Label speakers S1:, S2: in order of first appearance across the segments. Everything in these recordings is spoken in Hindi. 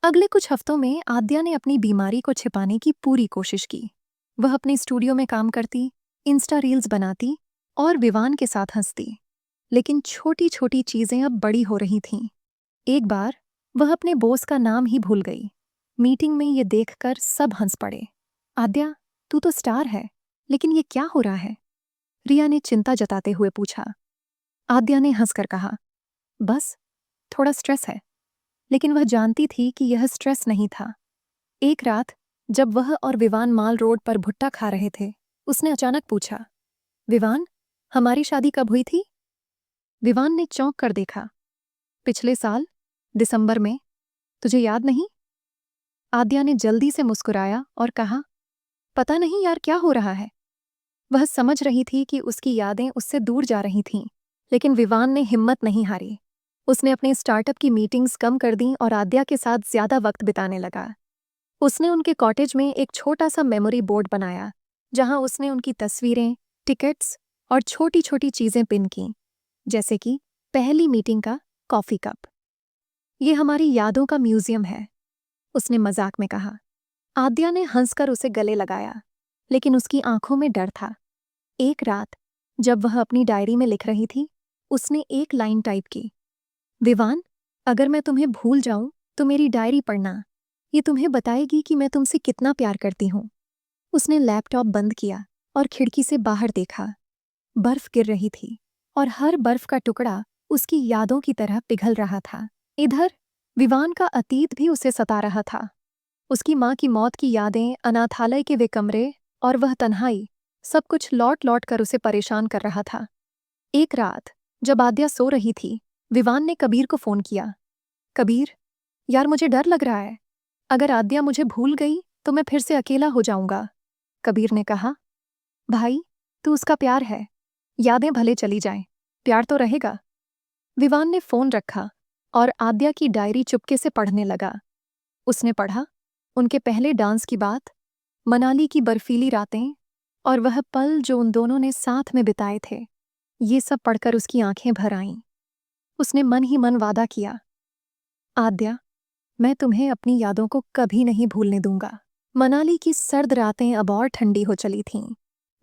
S1: अगले कुछ हफ्तों में आद्या ने अपनी बीमारी को छिपाने की पूरी कोशिश की। वह अपने स्टूडियो में काम करती, इंस्टा रील्स बनाती और विवान के साथ हंसती। लेकिन छोटी छोटी चीजें अब बड़ी हो रही थीं। एक बार वह अपने बॉस का नाम ही भूल गई। मीटिंग में ये देखकर सब हंस पड़े। आद्या, तू तो स्टार है, लेकिन ये क्या हो रहा है? रिया ने चिंता जताते हुए पूछा। आद्या ने हंसकर कहा, बस थोड़ा स्ट्रेस है। लेकिन वह जानती थी कि यह स्ट्रेस नहीं था। एक रात जब वह और विवान माल रोड पर भुट्टा खा रहे थे, उसने अचानक पूछा, विवान, हमारी शादी कब हुई थी? विवान ने चौंक कर देखा। पिछले साल दिसंबर में। तुझे याद नहीं? आद्या ने जल्दी से मुस्कुराया और कहा, पता नहीं यार, क्या हो रहा है? वह समझ रही थी कि उसकी यादें उससे दूर जा रही थीं, लेकिन विवान ने हिम्मत नहीं हारी। उसने अपने स्टार्टअप की मीटिंग्स कम कर दीं और आद्या के साथ ज्यादा वक्त बिताने लगा। उसने उनके कॉटेज में एक छोटा सा मेमोरी बोर्ड बनाया, जहां उसने उनकी तस्वीरें, टिकट्स और छोटी छोटी चीजें पिन की, जैसे कि पहली मीटिंग का कॉफी कप। ये हमारी यादों का म्यूजियम है, उसने मजाक में कहा। आद्या ने हंसकर उसे गले लगाया, लेकिन उसकी आंखों में डर था। एक रात जब वह अपनी डायरी में लिख रही थी, उसने एक लाइन टाइप की, विवान, अगर मैं तुम्हें भूल जाऊं तो मेरी डायरी पढ़ना। ये तुम्हें बताएगी कि मैं तुमसे कितना प्यार करती हूं। उसने लैपटॉप बंद किया और खिड़की से बाहर देखा। बर्फ गिर रही थी और हर बर्फ का टुकड़ा उसकी यादों की तरह पिघल रहा था। इधर विवान का अतीत भी उसे सता रहा था। उसकी माँ की मौत की यादें, अनाथालय के वे कमरे और वह तन्हाई, सब कुछ लौट लौट कर उसे परेशान कर रहा था। एक रात जब आद्या सो रही थी, विवान ने कबीर को फोन किया। कबीर, यार मुझे डर लग रहा है। अगर आद्या मुझे भूल गई तो मैं फिर से अकेला हो जाऊंगा। कबीर ने कहा, भाई, तू उसका प्यार है। यादें भले चली जाएं, प्यार तो रहेगा। विवान ने फोन रखा और आद्या की डायरी चुपके से पढ़ने लगा। उसने पढ़ा उनके पहले डांस की बात, मनाली की बर्फीली रातें और वह पल जो उन दोनों ने साथ में बिताए थे। ये सब पढ़कर उसकी आंखें भर आईं। उसने मन ही मन वादा किया, आद्या, मैं तुम्हें अपनी यादों को कभी नहीं भूलने दूंगा। मनाली की सर्द रातें अब और ठंडी हो चली थीं।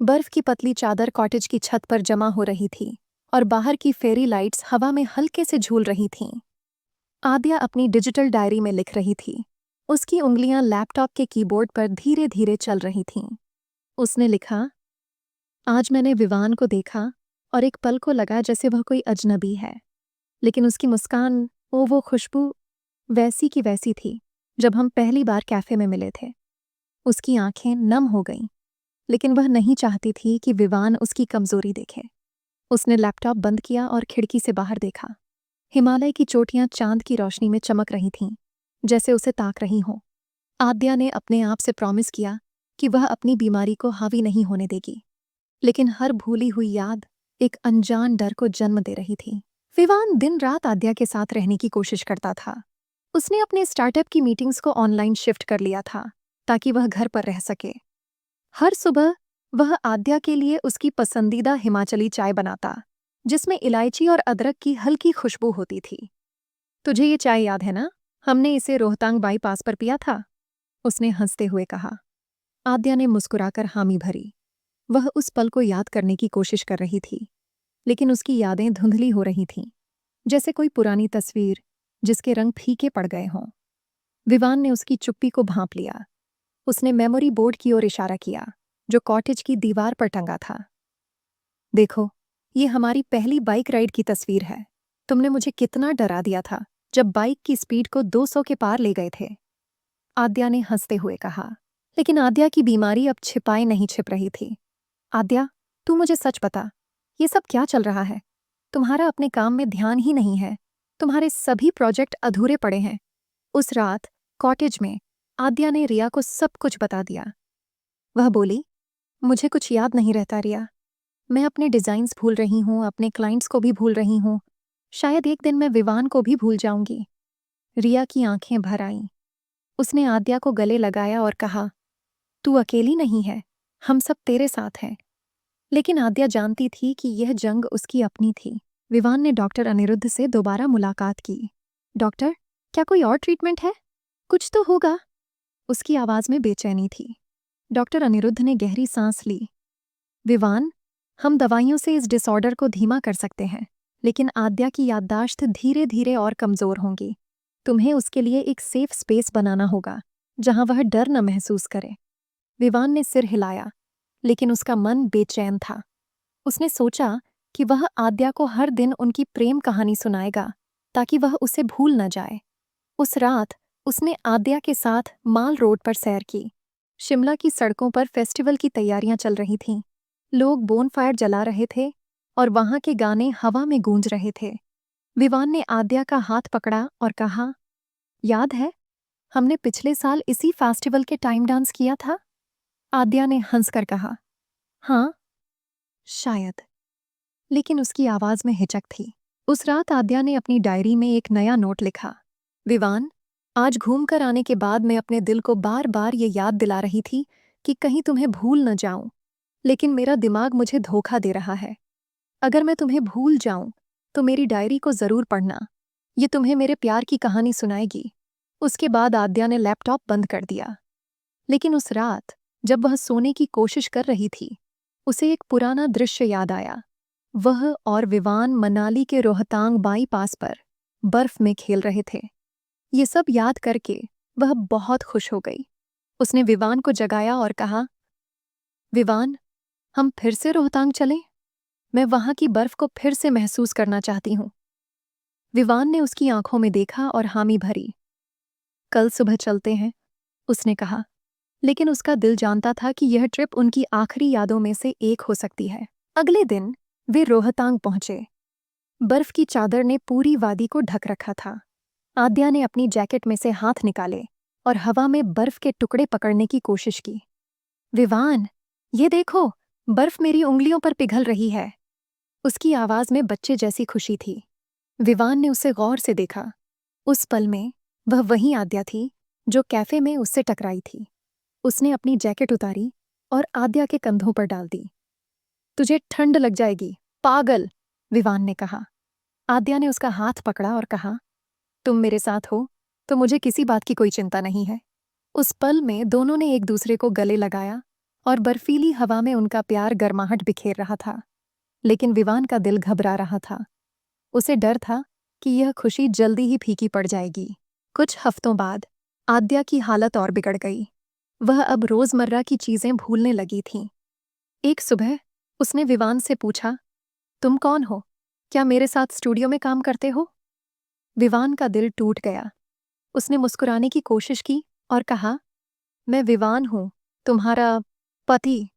S1: बर्फ की पतली चादर कॉटेज की छत पर जमा हो रही थी और बाहर की फेरी लाइट्स हवा में हल्के से झूल रही थीं। आद्या अपनी डिजिटल डायरी में लिख रही थी। उसकी उंगलियां लैपटॉप के कीबोर्ड पर धीरे धीरे चल रही थीं। उसने लिखा, आज मैंने विवान को देखा और एक पल को लगा जैसे वह कोई अजनबी है। लेकिन उसकी मुस्कान, वो खुशबू वैसी की वैसी थी जब हम पहली बार कैफे में मिले थे। उसकी आंखें नम हो गईं, लेकिन वह नहीं चाहती थी कि विवान उसकी कमजोरी देखे। उसने लैपटॉप बंद किया और खिड़की से बाहर देखा। हिमालय की चोटियां चांद की रोशनी में चमक रही थीं, जैसे उसे ताक रही हों। आद्या ने अपने आप से प्रॉमिस किया कि वह अपनी बीमारी को हावी नहीं होने देगी, लेकिन हर भूली हुई याद एक अनजान डर को जन्म दे रही थी। विवान दिन रात आद्या के साथ रहने की कोशिश करता था। उसने अपने स्टार्टअप की मीटिंग्स को ऑनलाइन शिफ्ट कर लिया था, ताकि वह घर पर रह सके। हर सुबह वह आद्या के लिए उसकी पसंदीदा हिमाचली चाय बनाता, जिसमें इलायची और अदरक की हल्की खुशबू होती थी। तुझे ये चाय याद है ना? हमने इसे रोहतांग बाईपास पर पिया था, उसने हंसते हुए कहा। आद्या ने मुस्कुराकर हामी भरी। वह उस पल को याद करने की कोशिश कर रही थी, लेकिन उसकी यादें धुंधली हो रही थीं, जैसे कोई पुरानी तस्वीर जिसके रंग फीके पड़ गए हों। विवान ने उसकी चुप्पी को भांप लिया। उसने मेमोरी बोर्ड की ओर इशारा किया, जो कॉटेज की दीवार पर टंगा था। देखो, ये हमारी पहली बाइक राइड की तस्वीर है। तुमने मुझे कितना डरा दिया था जब बाइक की स्पीड को 200 के पार ले गए थे, आद्या ने हंसते हुए कहा। लेकिन आद्या की बीमारी अब छिपाए नहीं छिप रही थी। आद्या, तू मुझे सच बता, ये सब क्या चल रहा है? तुम्हारा अपने काम में ध्यान ही नहीं है। तुम्हारे सभी प्रोजेक्ट अधूरे पड़े हैं। उस रात कॉटेज में आद्या ने रिया को सब कुछ बता दिया। वह बोली, मुझे कुछ याद नहीं रहता रिया। मैं अपने डिजाइन्स भूल रही हूँ, अपने क्लाइंट्स को भी भूल रही हूँ। शायद एक दिन मैं विवान को भी भूल जाऊंगी। रिया की आंखें भर आईं। उसने आद्या को गले लगाया और कहा, तू अकेली नहीं है, हम सब तेरे साथ हैं। लेकिन आद्या जानती थी कि यह जंग उसकी अपनी थी। विवान ने डॉक्टर अनिरुद्ध से दोबारा मुलाकात की। डॉक्टर, क्या कोई और ट्रीटमेंट है? कुछ तो होगा। उसकी आवाज में बेचैनी थी। डॉक्टर अनिरुद्ध ने गहरी सांस ली। विवान, हम दवाइयों से इस डिसऑर्डर को धीमा कर सकते हैं, लेकिन आद्या की याददाश्त धीरे धीरे और कमजोर होंगी। तुम्हें उसके लिए एक सेफ स्पेस बनाना होगा, जहां वह डर न महसूस करे। विवान ने सिर हिलाया, लेकिन उसका मन बेचैन था। उसने सोचा कि वह आद्या को हर दिन उनकी प्रेम कहानी सुनाएगा, ताकि वह उसे भूल न जाए। उस रात उसने आद्या के साथ माल रोड पर सैर की। शिमला की सड़कों पर फेस्टिवल की तैयारियां चल रही थीं। लोग बोनफायर जला रहे थे और वहां के गाने हवा में गूंज रहे थे। विवान ने आद्या का हाथ पकड़ा और कहा, याद है, हमने पिछले साल इसी फेस्टिवल के टाइम डांस किया था? आद्या ने हंसकर कहा, हाँ, शायद। लेकिन उसकी आवाज में हिचक थी। उस रात आद्या ने अपनी डायरी में एक नया नोट लिखा। विवान, आज घूमकर आने के बाद मैं अपने दिल को बार बार ये याद दिला रही थी कि कहीं तुम्हें भूल न जाऊं, लेकिन मेरा दिमाग मुझे धोखा दे रहा है। अगर मैं तुम्हें भूल जाऊं तो मेरी डायरी को जरूर पढ़ना। ये तुम्हें मेरे प्यार की कहानी सुनाएगी। उसके बाद आद्या ने लैपटॉप बंद कर दिया। लेकिन उस रात जब वह सोने की कोशिश कर रही थी, उसे एक पुराना दृश्य याद आया। वह और विवान मनाली के रोहतांग बाईपास पर बर्फ में खेल रहे थे। ये सब याद करके वह बहुत खुश हो गई। उसने विवान को जगाया और कहा, विवान, हम फिर से रोहतांग चलें? मैं वहां की बर्फ को फिर से महसूस करना चाहती हूँ। विवान ने उसकी आंखों में देखा और हामी भरी। कल सुबह चलते हैं, उसने कहा। लेकिन उसका दिल जानता था कि यह ट्रिप उनकी आखिरी यादों में से एक हो सकती है। अगले दिन वे रोहतांग पहुंचे। बर्फ की चादर ने पूरी वादी को ढक रखा था। आद्या ने अपनी जैकेट में से हाथ निकाले और हवा में बर्फ के टुकड़े पकड़ने की कोशिश की। विवान, ये देखो, बर्फ मेरी उंगलियों पर पिघल रही है। उसकी आवाज में बच्चे जैसी खुशी थी। विवान ने उसे गौर से देखा। उस पल में वह वही आद्या थी जो कैफे में उससे टकराई थी। उसने अपनी जैकेट उतारी और आद्या के कंधों पर डाल दी। तुझे ठंड लग जाएगी, पागल, विवान ने कहा। आद्या ने उसका हाथ पकड़ा और कहा, तुम मेरे साथ हो तो मुझे किसी बात की कोई चिंता नहीं है। उस पल में दोनों ने एक दूसरे को गले लगाया और बर्फीली हवा में उनका प्यार गर्माहट बिखेर रहा था। लेकिन विवान का दिल घबरा रहा था। उसे डर था कि यह खुशी जल्दी ही फीकी पड़ जाएगी। कुछ हफ्तों बाद आद्या की हालत और बिगड़ गई। वह अब रोजमर्रा की चीजें भूलने लगी थी। एक सुबह उसने विवान से पूछा, तुम कौन हो? क्या मेरे साथ स्टूडियो में काम करते हो? विवान का दिल टूट गया। उसने मुस्कुराने की कोशिश की और कहा, मैं विवान हूं, तुम्हारा पति।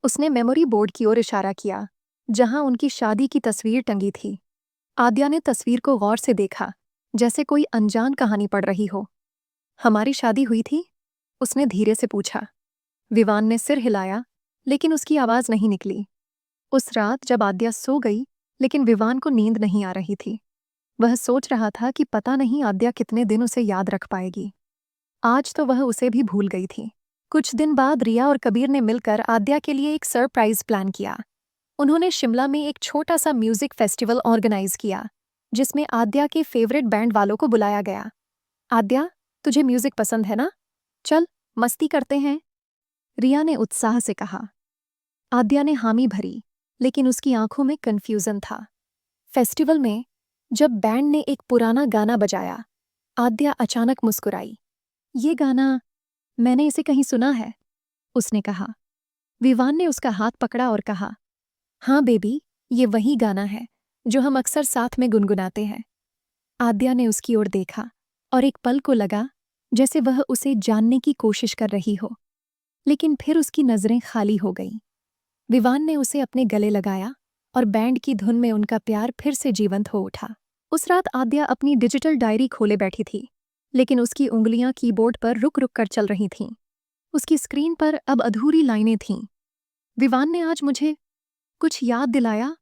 S1: उसने मेमोरी बोर्ड की ओर इशारा किया, जहां उनकी शादी की तस्वीर टंगी थी। आद्या ने तस्वीर को गौर से देखा, जैसे कोई अनजान कहानी पढ़ रही हो। हमारी शादी हुई थी? उसने धीरे से पूछा। विवान ने सिर हिलाया, लेकिन उसकी आवाज नहीं निकली। उस रात जब आद्या सो गई, लेकिन विवान को नींद नहीं आ रही थी। वह सोच रहा था कि पता नहीं आद्या कितने दिन उसे याद रख पाएगी। आज तो वह उसे भी भूल गई थी। कुछ दिन बाद रिया और कबीर ने मिलकर आद्या के लिए एक सरप्राइज प्लान किया। उन्होंने शिमला में एक छोटा सा म्यूजिक फेस्टिवल ऑर्गेनाइज किया, जिसमें आद्या के फेवरेट बैंड वालों को बुलाया गया। आद्या, तुझे म्यूजिक पसंद है ना? चल, मस्ती करते हैं, रिया ने उत्साह से कहा। आद्या ने हामी भरी, लेकिन उसकी आंखों में कन्फ्यूजन था। फेस्टिवल में जब बैंड ने एक पुराना गाना बजाया, आद्या अचानक मुस्कुराई। ये गाना, मैंने इसे कहीं सुना है, उसने कहा। विवान ने उसका हाथ पकड़ा और कहा, हाँ बेबी, ये वही गाना है जो हम अक्सर साथ में गुनगुनाते हैं। आद्या ने उसकी ओर देखा और एक पल को लगा जैसे वह उसे जानने की कोशिश कर रही हो, लेकिन फिर उसकी नजरें खाली हो गईं। विवान ने उसे अपने गले लगाया और बैंड की धुन में उनका प्यार फिर से जीवंत हो उठा। उस रात आद्या अपनी डिजिटल डायरी खोले बैठी थी, लेकिन उसकी उंगलियां कीबोर्ड पर रुक रुक कर चल रही थीं। उसकी स्क्रीन पर अब अधूरी लाइनें थीं। विवान ने आज मुझे कुछ याद दिलाया,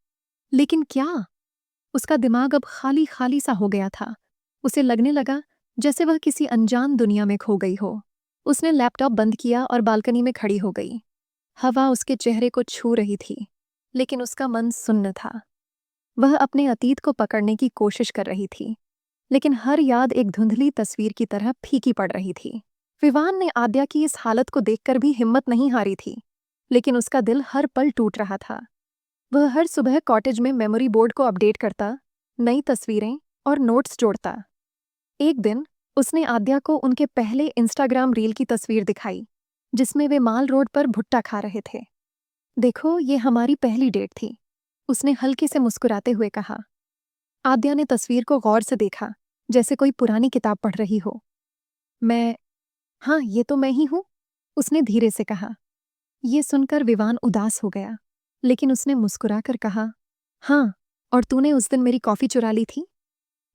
S1: लेकिन क्या? उसका दिमाग अब खाली खाली सा हो गया था। उसे लगने लगा जैसे वह किसी अनजान दुनिया में खो गई हो। उसने लैपटॉप बंद किया और बालकनी में खड़ी हो गई। हवा उसके चेहरे को छू रही थी, लेकिन उसका मन सुन्न था। वह अपने अतीत को पकड़ने की कोशिश कर रही थी, लेकिन हर याद एक धुंधली तस्वीर की तरह फीकी पड़ रही थी। विवान ने आद्या की इस हालत को देखकर भी हिम्मत नहीं हारी थी, लेकिन उसका दिल हर पल टूट रहा था। वह हर सुबह कॉटेज में मेमोरी बोर्ड को अपडेट करता, नई तस्वीरें और नोट्स जोड़ता। एक दिन उसने आद्या को उनके पहले इंस्टाग्राम रील की तस्वीर दिखाई, जिसमें वे माल रोड पर भुट्टा खा रहे थे। देखो, ये हमारी पहली डेट थी, उसने हल्के से मुस्कुराते हुए कहा। आद्या ने तस्वीर को गौर से देखा, जैसे कोई पुरानी किताब पढ़ रही हो। मैं हाँ, ये तो मैं ही हूँ, उसने धीरे से कहा। ये सुनकर विवान उदास हो गया, लेकिन उसने मुस्कुराकर कहा, हाँ, और तूने उस दिन मेरी कॉफी चुरा ली थी?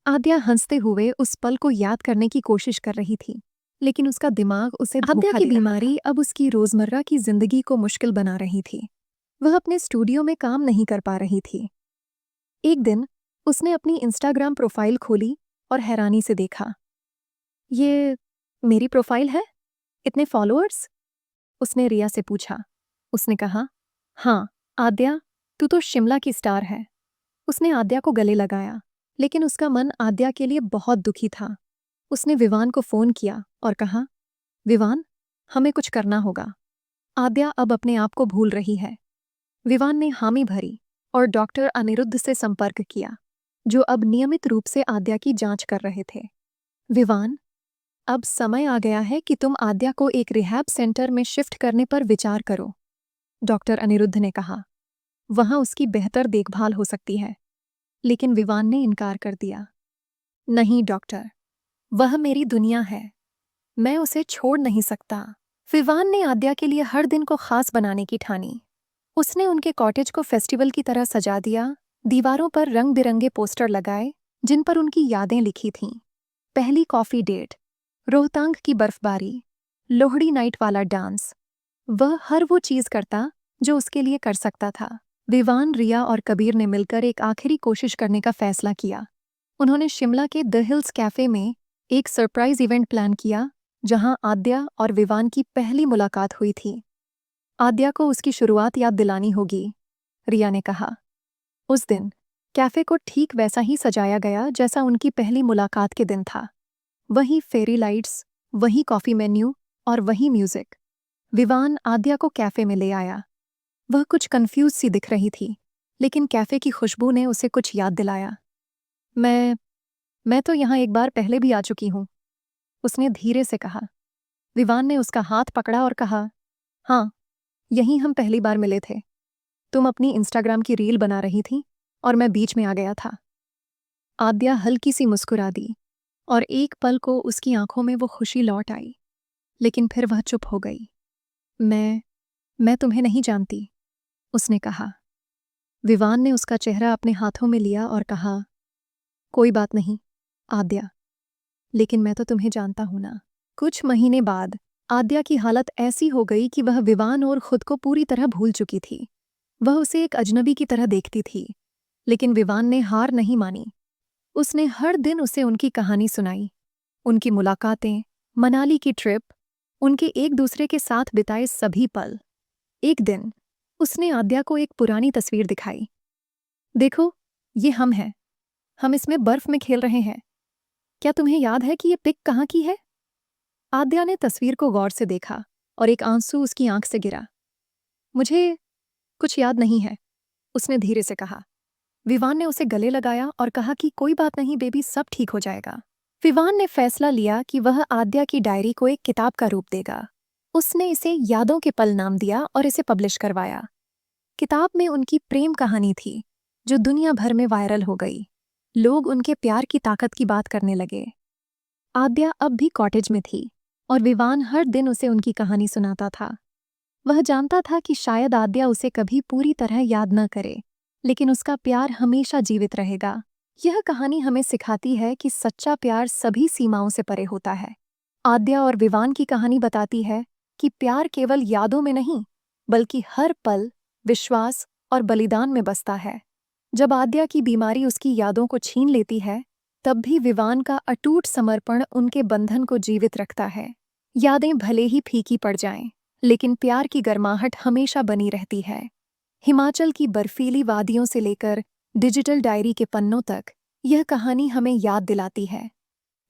S1: आद्या हंसते हुए उस पल को याद करने की कोशिश कर रही थी, लेकिन उसका दिमाग उसे आद्या
S2: धोखा
S1: की
S2: दे रहा
S1: बीमारी अब उसकी रोजमर्रा की जिंदगी को मुश्किल बना रही थी। वह अपने स्टूडियो में काम नहीं कर पा रही थी। एक दिन उसने अपनी इंस्टाग्राम प्रोफाइल खोली और हैरानी से देखा। ये मेरी प्रोफाइल है? इतने फॉलोअर्स? उसने रिया से पूछा। उसने कहा, हाँ, आद्या, तू तो शिमला की स्टार है। उसने आद्या को गले लगाया, लेकिन उसका मन आद्या के लिए बहुत दुखी था। उसने विवान को फोन किया और कहा, विवान, हमें कुछ करना होगा। आद्या अब अपने आप को भूल रही है। विवान ने हामी भरी और डॉक्टर अनिरुद्ध से संपर्क किया, जो अब नियमित रूप से आद्या की जांच कर रहे थे। विवान, अब समय आ गया है कि तुम आद्या को एक रिहैब सेंटर में शिफ्ट करने पर विचार करो, डॉक्टर अनिरुद्ध ने कहा। वहां उसकी बेहतर देखभाल हो सकती है। लेकिन विवान ने इनकार कर दिया। नहीं डॉक्टर, वह मेरी दुनिया है, मैं उसे छोड़ नहीं सकता। विवान ने आद्या के लिए हर दिन को खास बनाने की ठानी। उसने उनके कॉटेज को फेस्टिवल की तरह सजा दिया, दीवारों पर रंग बिरंगे पोस्टर लगाए, जिन पर उनकी यादें लिखी थीं। पहली कॉफी डेट, रोहतांग की बर्फबारी, लोहड़ी नाइट वाला डांस। वह हर वो चीज करता जो उसके लिए कर सकता था। विवान, रिया और कबीर ने मिलकर एक आखिरी कोशिश करने का फैसला किया। उन्होंने शिमला के द हिल्स कैफे में एक सरप्राइज इवेंट प्लान किया, जहां आद्या और विवान की पहली मुलाकात हुई थी। आद्या को उसकी शुरुआत याद दिलानी होगी, रिया ने कहा। उस दिन कैफे को ठीक वैसा ही सजाया गया जैसा उनकी पहली मुलाकात के दिन था। वही फेरी लाइट्स, वही कॉफी मेन्यू और वही म्यूजिक। विवान आद्या को कैफे में ले आया। वह कुछ कंफ्यूज सी दिख रही थी, लेकिन कैफे की खुशबू ने उसे कुछ याद दिलाया। मैं तो यहाँ एक बार पहले भी आ चुकी हूँ, उसने धीरे से कहा। विवान ने उसका हाथ पकड़ा और कहा, हाँ, यहीं हम पहली बार मिले थे। तुम अपनी इंस्टाग्राम की रील बना रही थी और मैं बीच में आ गया था। आद्या हल्की सी मुस्कुरा दी और एक पल को उसकी आंखों में वो खुशी लौट आई, लेकिन फिर वह चुप हो गई। मैं तुम्हें नहीं जानती, उसने कहा। विवान ने उसका चेहरा अपने हाथों में लिया और कहा, कोई बात नहीं आद्या, लेकिन मैं तो तुम्हें जानता हूं ना। कुछ महीने बाद आद्या की हालत ऐसी हो गई कि वह विवान और खुद को पूरी तरह भूल चुकी थी। वह उसे एक अजनबी की तरह देखती थी, लेकिन विवान ने हार नहीं मानी। उसने हर दिन उसे उनकी कहानी सुनाई, उनकी मुलाकातें, मनाली की ट्रिप, उनके एक दूसरे के साथ बिताए सभी पल। एक दिन उसने आद्या को एक पुरानी तस्वीर दिखाई। देखो, ये हम हैं, हम इसमें बर्फ में खेल रहे हैं। क्या तुम्हें याद है कि ये पिक कहाँ की है? आद्या ने तस्वीर को गौर से देखा और एक आंसू उसकी आंख से गिरा। मुझे कुछ याद नहीं है, उसने धीरे से कहा। विवान ने उसे गले लगाया और कहा कि कोई बात नहीं बेबी, सब ठीक हो जाएगा। विवान ने फैसला लिया कि वह आद्या की डायरी को एक किताब का रूप देगा। उसने इसे यादों के पल नाम दिया और इसे पब्लिश करवाया। किताब में उनकी प्रेम कहानी थी, जो दुनिया भर में वायरल हो गई। लोग उनके प्यार की ताकत की बात करने लगे। आद्या अब भी कॉटेज में थी और विवान हर दिन उसे उनकी कहानी सुनाता था। वह जानता था कि शायद आद्या उसे कभी पूरी तरह याद न करे, लेकिन उसका प्यार हमेशा जीवित रहेगा। यह कहानी हमें सिखाती है कि सच्चा प्यार सभी सीमाओं से परे होता है। आद्या और विवान की कहानी बताती है कि प्यार केवल यादों में नहीं, बल्कि हर पल, विश्वास और बलिदान में बसता है। जब आद्या की बीमारी उसकी यादों को छीन लेती है, तब भी विवान का अटूट समर्पण उनके बंधन को जीवित रखता है। यादें भले ही फीकी पड़ जाएं, लेकिन प्यार की गर्माहट हमेशा बनी रहती है। हिमाचल की बर्फीली वादियों से लेकर डिजिटल डायरी के पन्नों तक, यह कहानी हमें याद दिलाती है,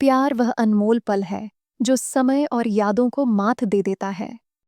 S1: प्यार वह अनमोल पल है जो समय और यादों को मात दे देता है।